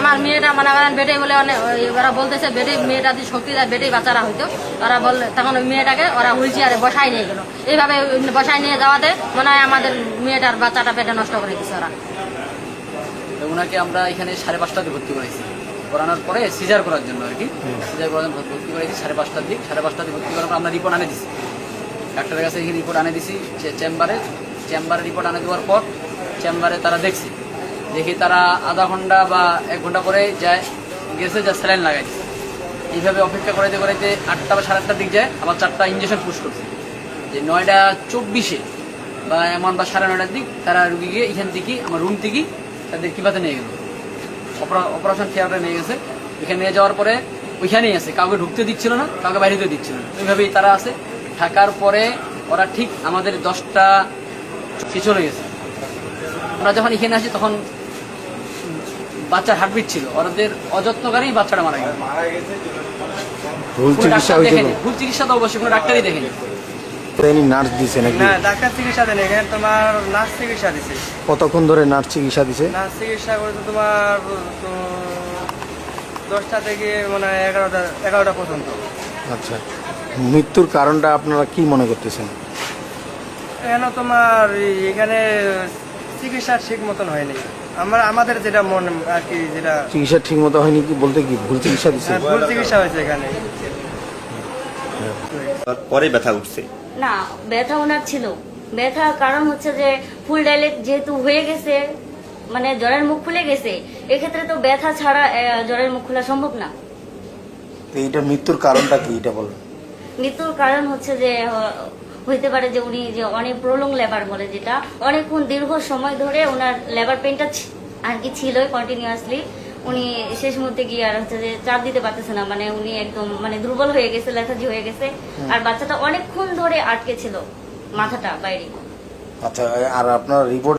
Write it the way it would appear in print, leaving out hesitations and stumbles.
আমার মেয়েটা মনে করেন বেটে বলে অনেক ওরা বলতেছে বেটে মেয়েটা যদি শক্তি দেয় বেটেই বাচ্চারা হইতো ওরা বললে তখন ওই মেয়েটাকে ওরা হুইল চেয়ারে বসাই নিয়ে গেলো। এইভাবে বসাই নিয়ে যাওয়াতে মনে হয় আমাদের মেয়েটার বাচ্চাটা পেটে নষ্ট করে দিচ্ছে ওরা। ওনাকে আমরা এখানে 5:30টাতে ভর্তি করেছি, করানোর পরে সিজার করার জন্য আর কি, সিজার করার জন্য ভর্তি করেছি 5:30টার দিক। 5:30টার ভর্তি করার পর আমরা রিপোর্ট আনে দিছি ডাক্তারের কাছে, এখানে রিপোর্ট আনে দিছি চেম্বারে রিপোর্ট আনে দেওয়ার পর চেম্বারে তারা দেখছে, দেখি তারা আধা ঘন্টা বা 1 ঘন্টা পরে যায় গেছে যা স্যালাইন লাগাইছে। এইভাবে অপেক্ষা করাইতে করাইতে 8টা বা 8:30টার দিক যায়, আবার 4টা ইঞ্জেকশন পুশ করছে, যে 9:24 বা এমন বা 9:30টার দিক তারা রুগীকে এখান থেকে আমার রুম থেকে তাদের কিভাবে নিয়ে গেল, অপারেশন থিয়েটারে নিয়ে গেছে। ওইখানে নিয়ে যাওয়ার পরে ওইখানেই আছে, কাউকে ঢুকতে দিচ্ছিল না, কাউকে বাইরে দিতে দিচ্ছিল না, ওইভাবেই তারা আছে। থাকার পরে ওরা ঠিক আমাদের 10টা চলে গেছে। আমরা যখন এখানে আসি তখন বাচ্চার হার্টবিট ছিল, ওদের অযত্নকারী বাচ্চাটা মারা গেছে। ভুল চিকিৎসা দেখেনি, ভুল চিকিৎসা তো অবশ্যই কোনো ডাক্তারই দেখেনি। নার্স দিছে নাকি? না, ডাক্তার চিকিৎসা দেন, এখানে তোমার নার্স চিকিৎসা দিছে। কতক্ষণ ধরে নার্স চিকিৎসা দিছে? নার্স চিকিৎসা করেছে তোমার তো 10টা থেকে মানে 11টা পর্যন্ত। আচ্ছা, মৃত্যুর কারণটা আপনারা কি মনে করতেছেন? এখানে তোমার এখানে চিকিৎসা ঠিক মতন হয়নি, আমাদের যেটা মন আর কি, যেটা চিকিৎসা ঠিক মতো হয়নি কি বলতে কি ভুল চিকিৎসা দিছে? ভুল চিকিৎসা হয়েছে এখানে। পরে ব্যথা উঠছে না, ব্যথা ওনার ছিল। ব্যথার কারণ হচ্ছে যে ফুল ডাইলেট যেহেতু হয়ে গেছে, মানে জ্বরের মুখ খুলে গেছে, এক্ষেত্রে তো ব্যথা ছাড়া জ্বরের মুখ খোলা সম্ভব না। তো এইটা মৃত্যুর কারণটা কি এটা বলেন? মৃত্যুর কারণ হচ্ছে যে হইতে পারে যে উনি যে অনেক প্রলং লেবার বলে, যেটা অনেকক্ষণ দীর্ঘ সময় ধরে ওনার লেবার পেনটা আর কি ছিলই কন্টিনিউয়াসলি। উনি শেষ মুহূর্তে গিয়ে আর হচ্ছে যে চাপ দিতে পারতেছে না, মানে উনি একদম মানে দুর্বল হয়ে গেছে, লেথার্জি হয়ে গেছে। আর বাচ্চাটা অনেকক্ষণ ধরে আটকে ছিল, মাথাটা বাইরে। আচ্ছা, আর আপনার রিপোর্ট